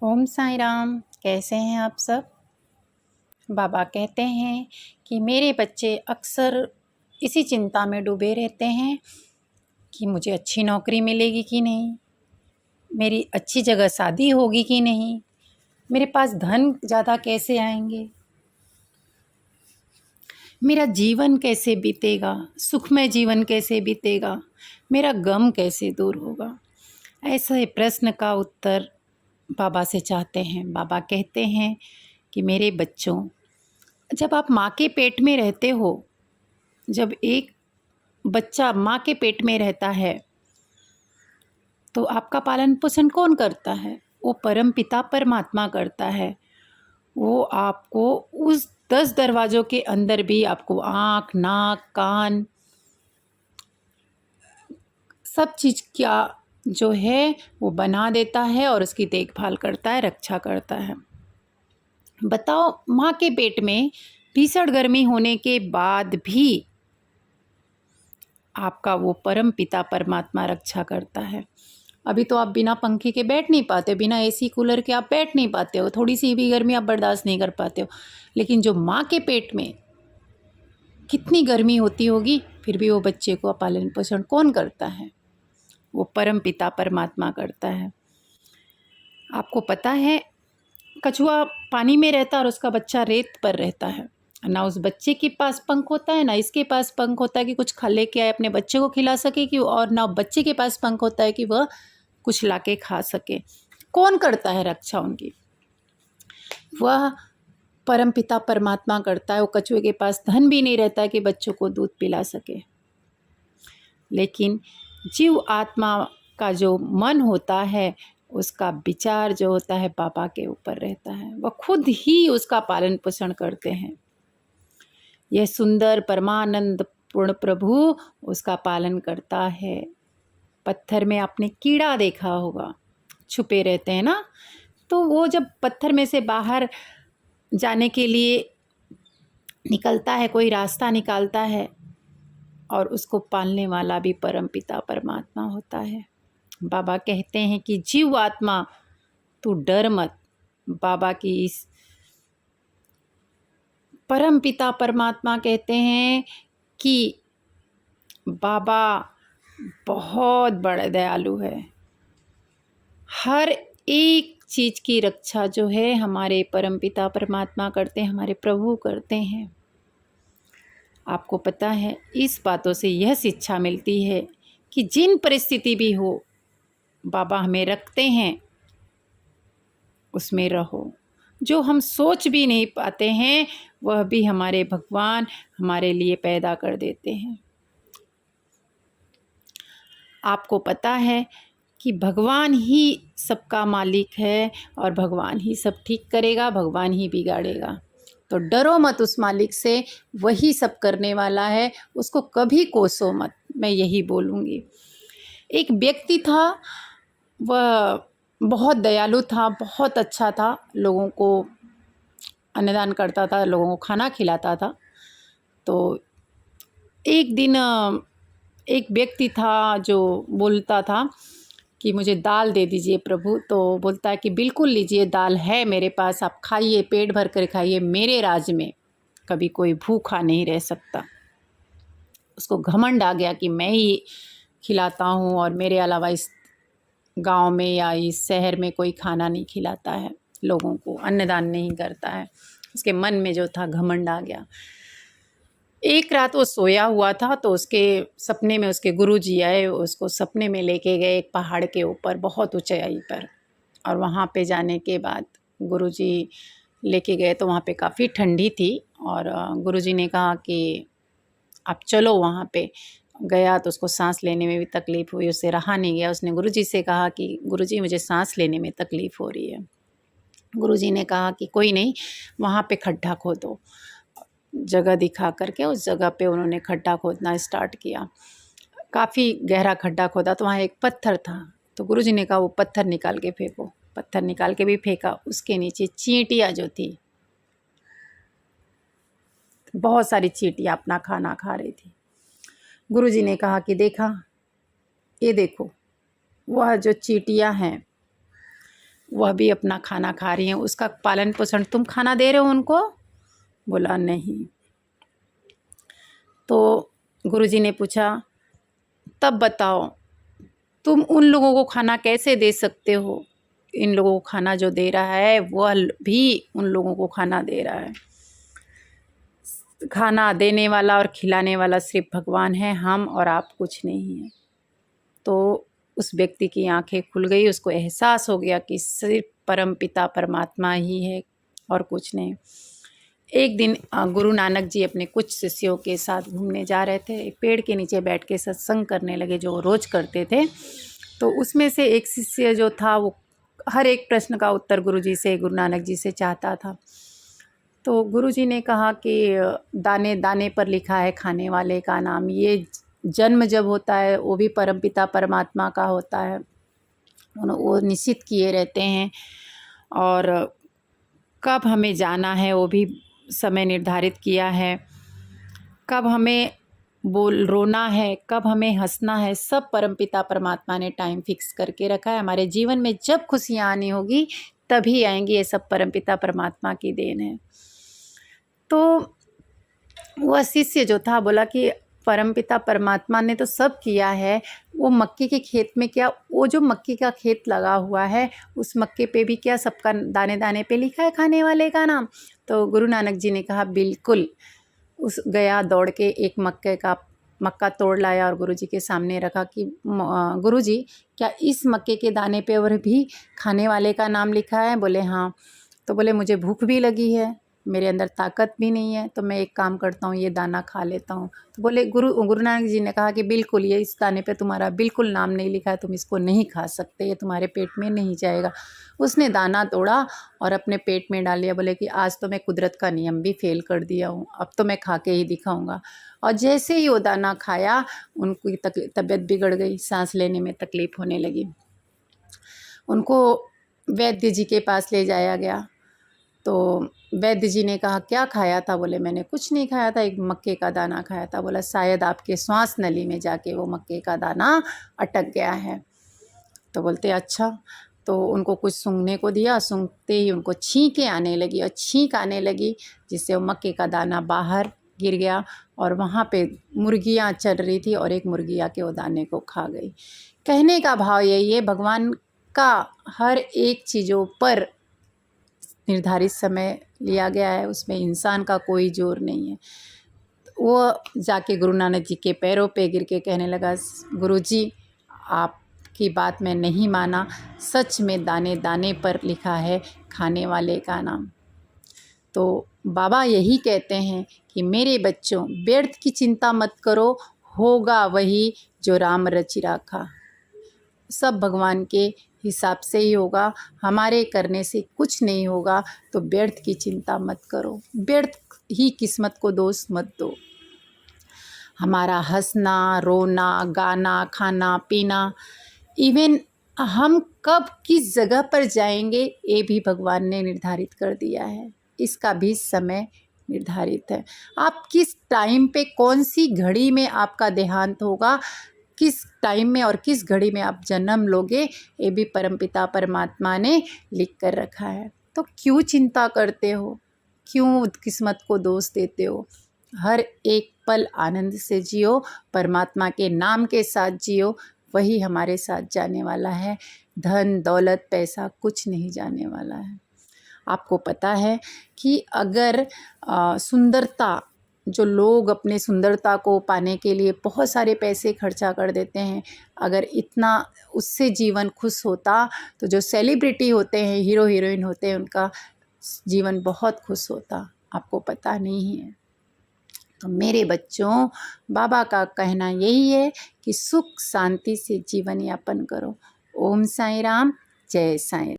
ओम साई राम। कैसे हैं आप सब। बाबा कहते हैं कि मेरे बच्चे अक्सर इसी चिंता में डूबे रहते हैं कि मुझे अच्छी नौकरी मिलेगी कि नहीं, मेरी अच्छी जगह शादी होगी कि नहीं, मेरे पास धन ज़्यादा कैसे आएंगे, मेरा जीवन कैसे बीतेगा, सुखमय जीवन कैसे बीतेगा, मेरा गम कैसे दूर होगा। ऐसे प्रश्न का उत्तर बाबा से चाहते हैं। बाबा कहते हैं कि मेरे बच्चों, जब आप माँ के पेट में रहते हो, जब एक बच्चा माँ के पेट में रहता है तो आपका पालन पोषण कौन करता है? वो परम पिता परमात्मा करता है। वो आपको उस 10 दरवाज़ों के अंदर भी आपको आँख, नाक, कान, सब चीज़ क्या जो है वो बना देता है और उसकी देखभाल करता है, रक्षा करता है। बताओ, माँ के पेट में भीषण गर्मी होने के बाद भी आपका वो परम पिता परमात्मा रक्षा करता है। अभी तो आप बिना पंखे के बैठ नहीं पाते, बिना एसी कूलर के आप बैठ नहीं पाते हो, थोड़ी सी भी गर्मी आप बर्दाश्त नहीं कर पाते हो। लेकिन जो माँ के पेट में कितनी गर्मी होती होगी, फिर भी वो बच्चे को पालन पोषण कौन करता है? वो परम पिता परमात्मा करता है। आपको पता है, कछुआ पानी में रहता है और उसका बच्चा रेत पर रहता है। ना उस बच्चे के पास पंख होता है, ना इसके पास पंख होता है कि कुछ खा लेके आए अपने बच्चे को खिला सके, कि और ना बच्चे के पास पंख होता है कि वह कुछ लाके खा सके। कौन करता है रक्षा उनकी? वह परम पिता परमात्मा करता है। वो कछुए के पास धन भी नहीं रहता है कि बच्चों को दूध पिला सके, लेकिन जीव आत्मा का जो मन होता है, उसका विचार जो होता है बाबा के ऊपर रहता है। वह खुद ही उसका पालन पोषण करते हैं। यह सुंदर परमानंद पूर्ण प्रभु उसका पालन करता है। पत्थर में आपने कीड़ा देखा होगा, छुपे रहते हैं ना, तो वो जब पत्थर में से बाहर जाने के लिए निकलता है, कोई रास्ता निकालता है, और उसको पालने वाला भी परम पिता परमात्मा होता है। बाबा कहते हैं कि जीव आत्मा तू डर मत। बाबा की इस परम पिता परमात्मा कहते हैं कि बाबा बहुत बड़ा दयालु है। हर एक चीज़ की रक्षा जो है हमारे परम पिता परमात्मा करते हैं, हमारे प्रभु करते हैं। आपको पता है, इस बातों से यह शिक्षा मिलती है कि जिन परिस्थिति भी हो, बाबा हमें रखते हैं, उसमें रहो। जो हम सोच भी नहीं पाते हैं, वह भी हमारे भगवान हमारे लिए पैदा कर देते हैं। आपको पता है कि भगवान ही सबका मालिक है और भगवान ही सब ठीक करेगा, भगवान ही बिगाड़ेगा। तो डरो मत उस मालिक से, वही सब करने वाला है, उसको कभी कोसो मत। मैं यही बोलूँगी। एक व्यक्ति था, वह बहुत दयालु था, बहुत अच्छा था, लोगों को अन्नदान करता था, लोगों को खाना खिलाता था। तो एक दिन एक व्यक्ति था जो बोलता था कि मुझे दाल दे दीजिए प्रभु। तो बोलता है कि बिल्कुल लीजिए, दाल है मेरे पास, आप खाइए, पेट भर कर खाइए। मेरे राज्य में कभी कोई भूखा नहीं रह सकता। उसको घमंड आ गया कि मैं ही खिलाता हूँ और मेरे अलावा इस गांव में या इस शहर में कोई खाना नहीं खिलाता है, लोगों को अन्नदान नहीं करता है। उसके मन में जो था घमंड आ गया। एक रात वो सोया हुआ था, तो उसके सपने में उसके गुरुजी आए, उसको सपने में लेके गए एक पहाड़ के ऊपर, बहुत ऊंचाई पर। और वहाँ पे जाने के बाद गुरुजी लेके गए तो वहाँ पे काफ़ी ठंडी थी, और गुरुजी ने कहा कि आप चलो। वहाँ पे गया तो उसको सांस लेने में भी तकलीफ़ हुई, उससे रहा नहीं गया। उसने गुरुजी से कहा कि गुरुजी मुझे सांस लेने में तकलीफ़ हो रही है। गुरुजी ने कहा कि कोई नहीं, वहाँ पे खड्डा खोदो। जगह दिखा करके उस जगह पे उन्होंने खड्डा खोदना स्टार्ट किया। काफ़ी गहरा खड्डा खोदा तो वहाँ एक पत्थर था। तो गुरुजी ने कहा वो पत्थर निकाल के फेंको। पत्थर निकाल के भी फेंका, उसके नीचे चींटियाँ जो थी, बहुत सारी चींटियाँ अपना खाना खा रही थी। गुरुजी ने कहा कि देखा, ये देखो, वह जो चींटियाँ हैं वह भी अपना खाना खा रही हैं, उसका पालन पोषण तुम खाना दे रहे हो उनको? बोला नहीं। तो गुरुजी ने पूछा, तब बताओ तुम उन लोगों को खाना कैसे दे सकते हो? इन लोगों को खाना जो दे रहा है वह भी उन लोगों को खाना दे रहा है। खाना देने वाला और खिलाने वाला सिर्फ भगवान है, हम और आप कुछ नहीं है। तो उस व्यक्ति की आंखें खुल गई, उसको एहसास हो गया कि सिर्फ परमपिता परमात्मा ही है और कुछ नहीं। एक दिन गुरु नानक जी अपने कुछ शिष्यों के साथ घूमने जा रहे थे। एक पेड़ के नीचे बैठ के सत्संग करने लगे, जो रोज़ करते थे। तो उसमें से एक शिष्य जो था वो हर एक प्रश्न का उत्तर गुरु नानक जी से चाहता था। तो गुरुजी ने कहा कि दाने दाने पर लिखा है खाने वाले का नाम। ये जन्म जब होता है वो भी परमपिता परमात्मा का होता है, वो निश्चित किए रहते हैं। और कब हमें जाना है वो भी समय निर्धारित किया है। कब हमें रोना है, कब हमें हंसना है, सब परमपिता परमात्मा ने टाइम फिक्स करके रखा है। हमारे जीवन में जब खुशियाँ आनी होगी तभी आएंगी, ये सब परमपिता परमात्मा की देन है। तो वह शिष्य जो था बोला कि परमपिता परमात्मा ने तो सब किया है, वो मक्के के खेत में क्या, वो जो मक्के का खेत लगा हुआ है उस मक्के पे भी क्या सबका दाने दाने पे लिखा है खाने वाले का नाम? तो गुरु नानक जी ने कहा बिल्कुल। उस गया दौड़ के एक मक्का तोड़ लाया और गुरुजी के सामने रखा कि गुरुजी क्या इस मक्के के दाने पे और भी खाने वाले का नाम लिखा है? बोले हाँ। तो बोले मुझे भूख भी लगी है, मेरे अंदर ताकत भी नहीं है, तो मैं एक काम करता हूँ, ये दाना खा लेता हूँ। तो बोले गुरु नानक जी ने कहा कि बिल्कुल, ये इस दाने पे तुम्हारा बिल्कुल नाम नहीं लिखा है, तुम इसको नहीं खा सकते, ये तुम्हारे पेट में नहीं जाएगा। उसने दाना तोड़ा और अपने पेट में डाल लिया। बोले कि आज तो मैं कुदरत का नियम भी फेल कर दिया हूँ, अब तो मैं खा के ही दिखाऊंगा। और जैसे ही वो दाना खाया उनकी तबीयत बिगड़ गई, सांस लेने में तकलीफ होने लगी। उनको वैद्य जी के पास ले जाया गया। तो वैद्य जी ने कहा क्या खाया था? बोले मैंने कुछ नहीं खाया था, एक मक्के का दाना खाया था। बोला शायद आपके श्वास नली में जाके वो मक्के का दाना अटक गया है। तो बोलते अच्छा। तो उनको कुछ सूंघने को दिया, सूंघते ही उनको छींकें आने लगी और छींक आने लगी, जिससे वो मक्के का दाना बाहर गिर गया और वहाँ पे मुर्गियाँ चल रही थी और एक मुर्गी आके वो दाने को खा गई। कहने का भाव यही है, भगवान का हर एक चीज़ों पर निर्धारित समय लिया गया है, उसमें इंसान का कोई जोर नहीं है। वो जाके गुरु नानक जी के पैरों पे गिर के कहने लगा, गुरुजी आपकी बात मैं नहीं माना, सच में दाने दाने पर लिखा है खाने वाले का नाम। तो बाबा यही कहते हैं कि मेरे बच्चों, व्यर्थ की चिंता मत करो, होगा वही जो राम रचि राखा। सब भगवान के हिसाब से ही होगा, हमारे करने से कुछ नहीं होगा। तो व्यर्थ की चिंता मत करो, व्यर्थ ही किस्मत को दोष मत दो। हमारा हंसना, रोना, गाना, खाना पीना, इवन हम कब किस जगह पर जाएंगे ये भी भगवान ने निर्धारित कर दिया है, इसका भी समय निर्धारित है। आप किस टाइम पे, कौन सी घड़ी में आपका देहांत होगा, किस टाइम में और किस घड़ी में आप जन्म लोगे, ये भी परमपिता परमात्मा ने लिख कर रखा है। तो क्यों चिंता करते हो, क्यों किस्मत को दोष देते हो? हर एक पल आनंद से जियो, परमात्मा के नाम के साथ जियो, वही हमारे साथ जाने वाला है। धन दौलत पैसा कुछ नहीं जाने वाला है। आपको पता है कि अगर सुंदरता, जो लोग अपने सुंदरता को पाने के लिए बहुत सारे पैसे खर्चा कर देते हैं, अगर इतना उससे जीवन खुश होता तो जो सेलिब्रिटी होते हैं, हीरो हीरोइन होते हैं, उनका जीवन बहुत खुश होता। आपको पता नहीं है। तो मेरे बच्चों, बाबा का कहना यही है कि सुख शांति से जीवन यापन करो। ओम साईं राम, जय साईं।